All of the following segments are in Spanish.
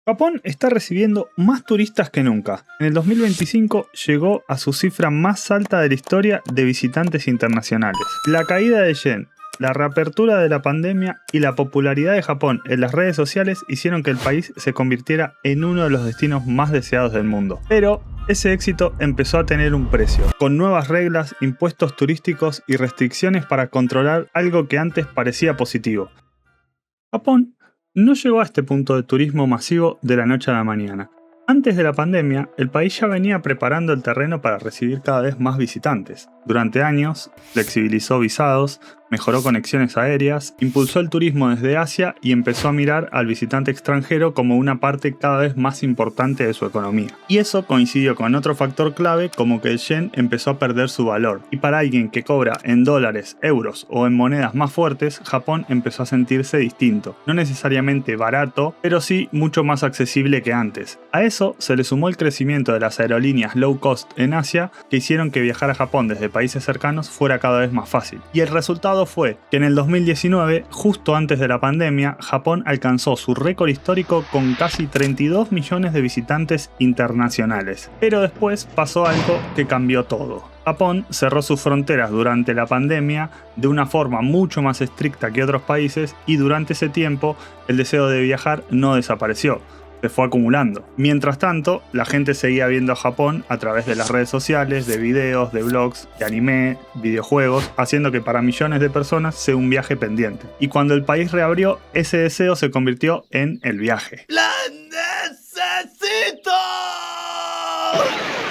Japón está recibiendo más turistas que nunca. En el 2025 llegó a su cifra más alta de la historia de visitantes internacionales. La caída del yen, la reapertura de la pandemia y la popularidad de Japón en las redes sociales hicieron que el país se convirtiera en uno de los destinos más deseados del mundo. Pero ese éxito empezó a tener un precio, con nuevas reglas, impuestos turísticos y restricciones para controlar algo que antes parecía positivo. Japón no llegó a este punto de turismo masivo de la noche a la mañana. Antes de la pandemia, el país ya venía preparando el terreno para recibir cada vez más visitantes. Durante años, flexibilizó visados, mejoró conexiones aéreas, impulsó el turismo desde Asia y empezó a mirar al visitante extranjero como una parte cada vez más importante de su economía. Y eso coincidió con otro factor clave, como que el yen empezó a perder su valor. Y para alguien que cobra en dólares, euros o en monedas más fuertes, Japón empezó a sentirse distinto. No necesariamente barato, pero sí mucho más accesible que antes. A eso se le sumó el crecimiento de las aerolíneas low cost en Asia, que hicieron que viajar a Japón desde países cercanos fuera cada vez más fácil. Y el resultado fue que en el 2019, justo antes de la pandemia, Japón alcanzó su récord histórico con casi 32 millones de visitantes internacionales. Pero después pasó algo que cambió todo. Japón cerró sus fronteras durante la pandemia de una forma mucho más estricta que otros países y durante ese tiempo el deseo de viajar no desapareció. Se fue acumulando. Mientras tanto, la gente seguía viendo a Japón a través de las redes sociales, de videos, de blogs, de anime, videojuegos, haciendo que para millones de personas sea un viaje pendiente. Y cuando el país reabrió, ese deseo se convirtió en el viaje. ¡La necesito!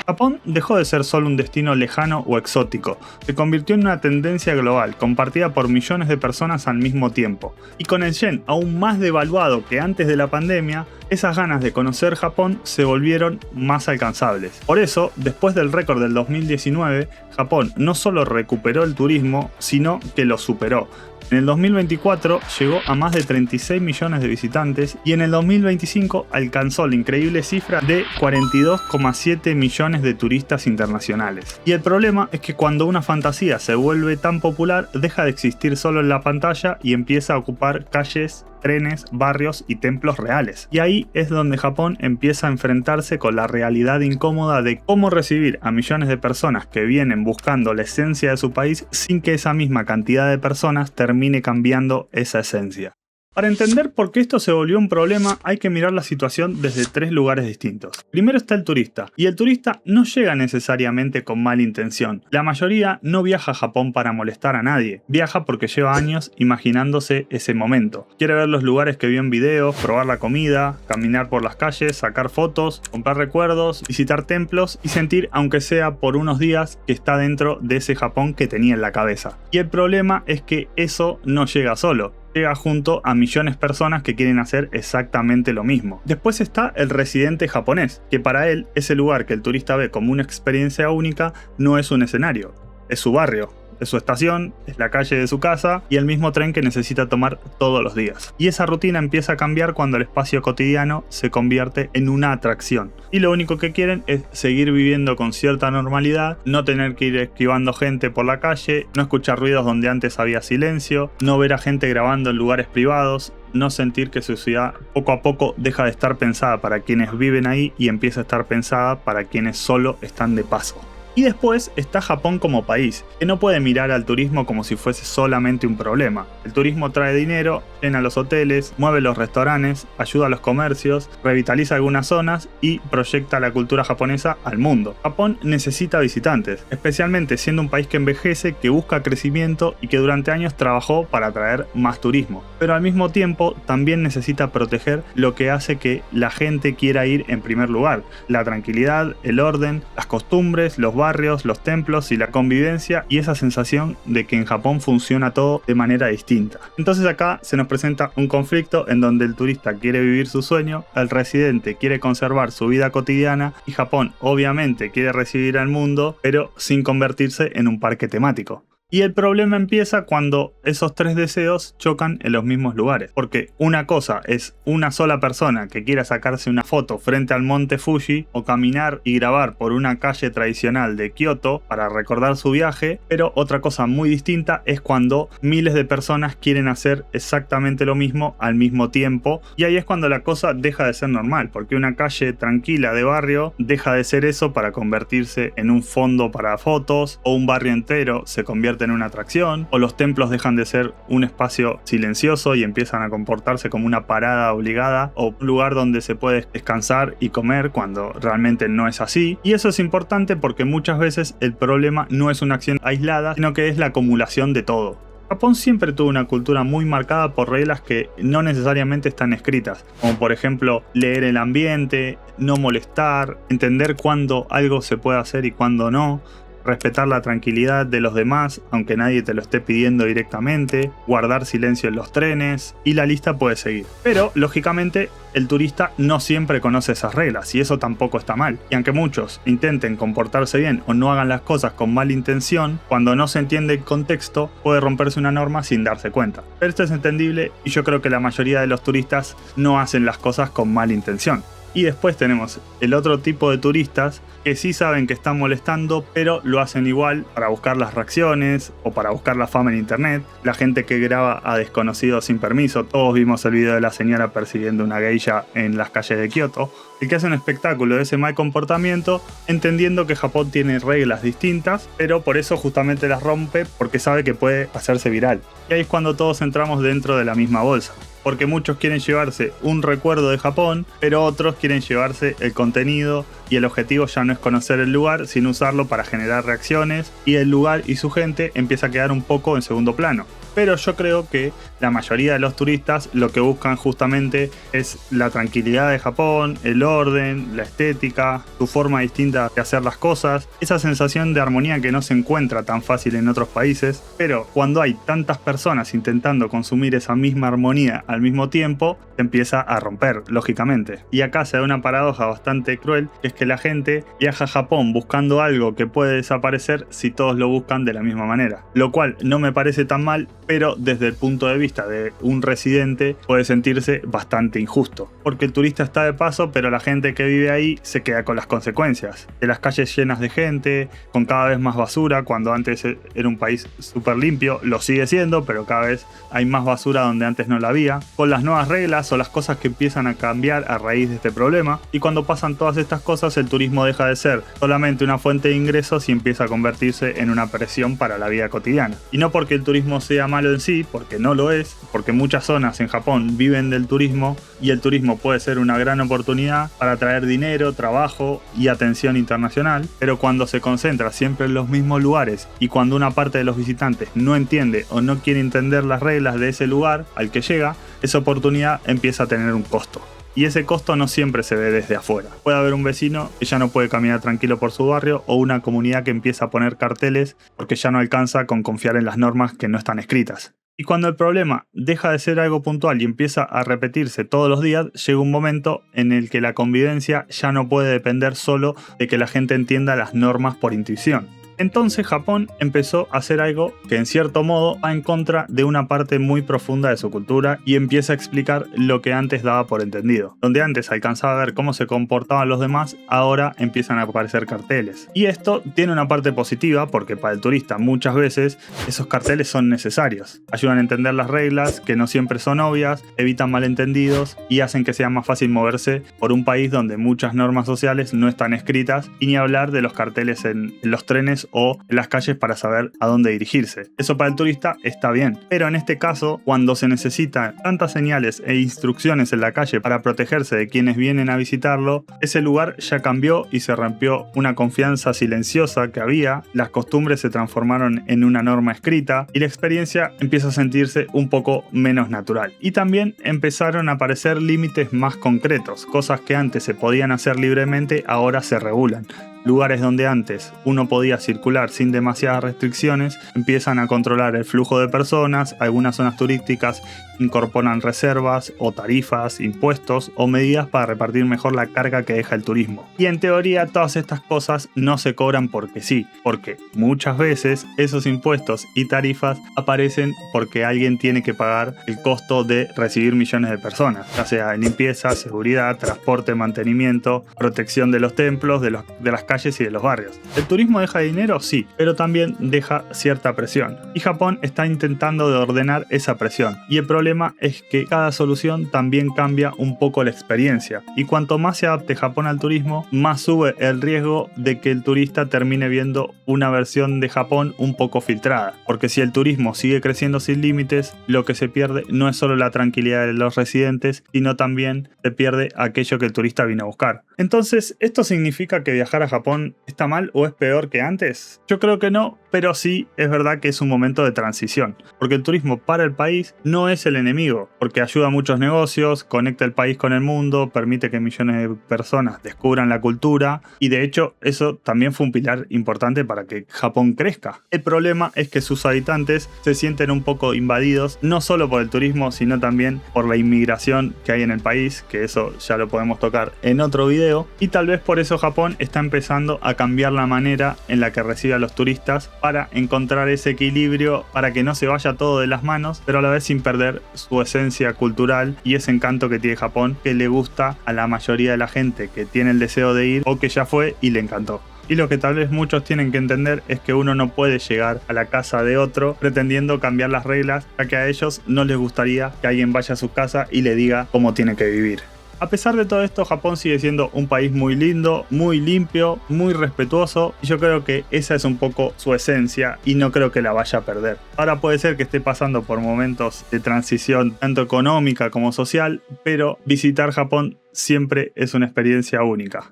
Japón dejó de ser solo un destino lejano o exótico, se convirtió en una tendencia global, compartida por millones de personas al mismo tiempo. Y con el yen aún más devaluado que antes de la pandemia, esas ganas de conocer Japón se volvieron más alcanzables. Por eso, después del récord del 2019, Japón no solo recuperó el turismo, sino que lo superó. En el 2024 llegó a más de 36 millones de visitantes y en el 2025 alcanzó la increíble cifra de 42,7 millones de turistas internacionales. Y el problema es que cuando una fantasía se vuelve tan popular, deja de existir solo en la pantalla y empieza a ocupar calles, trenes, barrios y templos reales. Y ahí es donde Japón empieza a enfrentarse con la realidad incómoda de cómo recibir a millones de personas que vienen buscando la esencia de su país sin que esa misma cantidad de personas termine cambiando esa esencia. Para entender por qué esto se volvió un problema, hay que mirar la situación desde tres lugares distintos. Primero está el turista, y el turista no llega necesariamente con mala intención. La mayoría no viaja a Japón para molestar a nadie, viaja porque lleva años imaginándose ese momento. Quiere ver los lugares que vio en videos, probar la comida, caminar por las calles, sacar fotos, comprar recuerdos, visitar templos y sentir, aunque sea por unos días, que está dentro de ese Japón que tenía en la cabeza. Y el problema es que eso no llega solo. Llega junto a millones de personas que quieren hacer exactamente lo mismo. Después está el residente japonés, que para él ese lugar que el turista ve como una experiencia única no es un escenario, es su barrio. Es su estación, es la calle de su casa y el mismo tren que necesita tomar todos los días. Y esa rutina empieza a cambiar cuando el espacio cotidiano se convierte en una atracción. Y lo único que quieren es seguir viviendo con cierta normalidad, no tener que ir esquivando gente por la calle, no escuchar ruidos donde antes había silencio, no ver a gente grabando en lugares privados, no sentir que su ciudad poco a poco deja de estar pensada para quienes viven ahí y empieza a estar pensada para quienes solo están de paso. Y después está Japón como país, que no puede mirar al turismo como si fuese solamente un problema. El turismo trae dinero, llena los hoteles, mueve los restaurantes, ayuda a los comercios, revitaliza algunas zonas y proyecta la cultura japonesa al mundo. Japón necesita visitantes, especialmente siendo un país que envejece, que busca crecimiento y que durante años trabajó para atraer más turismo. Pero al mismo tiempo también necesita proteger lo que hace que la gente quiera ir en primer lugar: la tranquilidad, el orden, las costumbres, los barrios, los templos y la convivencia, y esa sensación de que en Japón funciona todo de manera distinta. Entonces acá se nos presenta un conflicto en donde el turista quiere vivir su sueño, el residente quiere conservar su vida cotidiana y Japón obviamente quiere recibir al mundo, pero sin convertirse en un parque temático. Y el problema empieza cuando esos tres deseos chocan en los mismos lugares. Porque una cosa es una sola persona que quiera sacarse una foto frente al monte Fuji o caminar y grabar por una calle tradicional de Kioto para recordar su viaje, pero otra cosa muy distinta es cuando miles de personas quieren hacer exactamente lo mismo al mismo tiempo, y ahí es cuando la cosa deja de ser normal, porque una calle tranquila de barrio deja de ser eso para convertirse en un fondo para fotos, o un barrio entero se convierte en una atracción, o los templos dejan de ser un espacio silencioso y empiezan a comportarse como una parada obligada o un lugar donde se puede descansar y comer cuando realmente no es así. Y eso es importante porque muchas veces el problema no es una acción aislada, sino que es la acumulación de todo. Japón siempre tuvo una cultura muy marcada por reglas que no necesariamente están escritas, como por ejemplo leer el ambiente, no molestar, entender cuándo algo se puede hacer y cuándo no, respetar la tranquilidad de los demás aunque nadie te lo esté pidiendo directamente, guardar silencio en los trenes, y la lista puede seguir. Pero lógicamente el turista no siempre conoce esas reglas y eso tampoco está mal. Y aunque muchos intenten comportarse bien o no hagan las cosas con mala intención, cuando no se entiende el contexto puede romperse una norma sin darse cuenta. Pero esto es entendible y yo creo que la mayoría de los turistas no hacen las cosas con mala intención. Y después tenemos el otro tipo de turistas que sí saben que están molestando, pero lo hacen igual para buscar las reacciones o para buscar la fama en internet. La gente que graba a desconocidos sin permiso. Todos vimos el video de la señora persiguiendo una geisha en las calles de Kioto. El que hace un espectáculo de ese mal comportamiento, entendiendo que Japón tiene reglas distintas, pero por eso justamente las rompe porque sabe que puede hacerse viral. Y ahí es cuando todos entramos dentro de la misma bolsa. Porque muchos quieren llevarse un recuerdo de Japón, pero otros quieren llevarse el contenido, y el objetivo ya no es conocer el lugar, sino usarlo para generar reacciones, y el lugar y su gente empieza a quedar un poco en segundo plano. Pero yo creo que la mayoría de los turistas lo que buscan justamente es la tranquilidad de Japón, el orden, la estética, su forma distinta de hacer las cosas, esa sensación de armonía que no se encuentra tan fácil en otros países. Pero cuando hay tantas personas intentando consumir esa misma armonía al mismo tiempo, se empieza a romper, lógicamente. Y acá se da una paradoja bastante cruel, que es que la gente viaja a Japón buscando algo que puede desaparecer si todos lo buscan de la misma manera. Lo cual no me parece tan mal, pero desde el punto de vista de un residente puede sentirse bastante injusto, porque el turista está de paso, pero la gente que vive ahí se queda con las consecuencias de las calles llenas de gente, con cada vez más basura, cuando antes era un país súper limpio, lo sigue siendo, pero cada vez hay más basura donde antes no la había, con las nuevas reglas o las cosas que empiezan a cambiar a raíz de este problema. Y cuando pasan todas estas cosas, el turismo deja de ser solamente una fuente de ingresos y empieza a convertirse en una presión para la vida cotidiana. Y no porque el turismo sea malo en sí, porque no lo es, porque muchas zonas en Japón viven del turismo y el turismo puede ser una gran oportunidad para atraer dinero, trabajo y atención internacional, pero cuando se concentra siempre en los mismos lugares y cuando una parte de los visitantes no entiende o no quiere entender las reglas de ese lugar al que llega, esa oportunidad empieza a tener un costo. Y ese costo no siempre se ve desde afuera. Puede haber un vecino que ya no puede caminar tranquilo por su barrio, o una comunidad que empieza a poner carteles porque ya no alcanza con confiar en las normas que no están escritas. Y cuando el problema deja de ser algo puntual y empieza a repetirse todos los días, llega un momento en el que la convivencia ya no puede depender solo de que la gente entienda las normas por intuición. Entonces Japón empezó a hacer algo que en cierto modo va en contra de una parte muy profunda de su cultura y empieza a explicar lo que antes daba por entendido. Donde antes alcanzaba a ver cómo se comportaban los demás, ahora empiezan a aparecer carteles. Y esto tiene una parte positiva porque para el turista muchas veces esos carteles son necesarios. Ayudan a entender las reglas, que no siempre son obvias, evitan malentendidos y hacen que sea más fácil moverse por un país donde muchas normas sociales no están escritas, y ni hablar de los carteles en los trenes o en las calles para saber a dónde dirigirse. Eso para el turista está bien, pero en este caso, cuando se necesitan tantas señales e instrucciones en la calle para protegerse de quienes vienen a visitarlo, ese lugar ya cambió y se rompió una confianza silenciosa que había, las costumbres se transformaron en una norma escrita y la experiencia empieza a sentirse un poco menos natural. Y también empezaron a aparecer límites más concretos, cosas que antes se podían hacer libremente ahora se regulan. lugares donde antes uno podía circular sin demasiadas restricciones empiezan a controlar el flujo de personas. Algunas zonas turísticas incorporan reservas o tarifas, impuestos o medidas para repartir mejor la carga que deja el turismo. Y en teoría todas estas cosas no se cobran porque sí, porque muchas veces esos impuestos y tarifas aparecen porque alguien tiene que pagar el costo de recibir millones de personas, ya sea en limpieza, seguridad, transporte, mantenimiento, protección de los templos, de las calles y de los barrios. ¿El turismo deja dinero? Sí, pero también deja cierta presión. Y Japón está intentando de ordenar esa presión. Y el problema es que cada solución también cambia un poco la experiencia. Y cuanto más se adapte Japón al turismo, más sube el riesgo de que el turista termine viendo una versión de Japón un poco filtrada. Porque si el turismo sigue creciendo sin límites, lo que se pierde no es solo la tranquilidad de los residentes, sino también se pierde aquello que el turista vino a buscar. Entonces, ¿esto significa que viajar a Japón está mal o es peor que antes? Yo creo que no, pero sí es verdad que es un momento de transición, porque el turismo para el país no es el enemigo, porque ayuda a muchos negocios, conecta el país con el mundo, permite que millones de personas descubran la cultura y de hecho eso también fue un pilar importante para que Japón crezca. El problema es que sus habitantes se sienten un poco invadidos, no solo por el turismo, sino también por la inmigración que hay en el país, que eso ya lo podemos tocar en otro video, y tal vez por eso Japón está empezando a cambiar la manera en la que recibe a los turistas para encontrar ese equilibrio, para que no se vaya todo de las manos, pero a la vez sin perder su esencia cultural y ese encanto que tiene Japón, que le gusta a la mayoría de la gente que tiene el deseo de ir o que ya fue y le encantó. Y lo que tal vez muchos tienen que entender es que uno no puede llegar a la casa de otro pretendiendo cambiar las reglas, ya que a ellos no les gustaría que alguien vaya a su casa y le diga cómo tiene que vivir. A pesar de todo esto, Japón sigue siendo un país muy lindo, muy limpio, muy respetuoso, y yo creo que esa es un poco su esencia y no creo que la vaya a perder. Ahora puede ser que esté pasando por momentos de transición tanto económica como social, pero visitar Japón siempre es una experiencia única.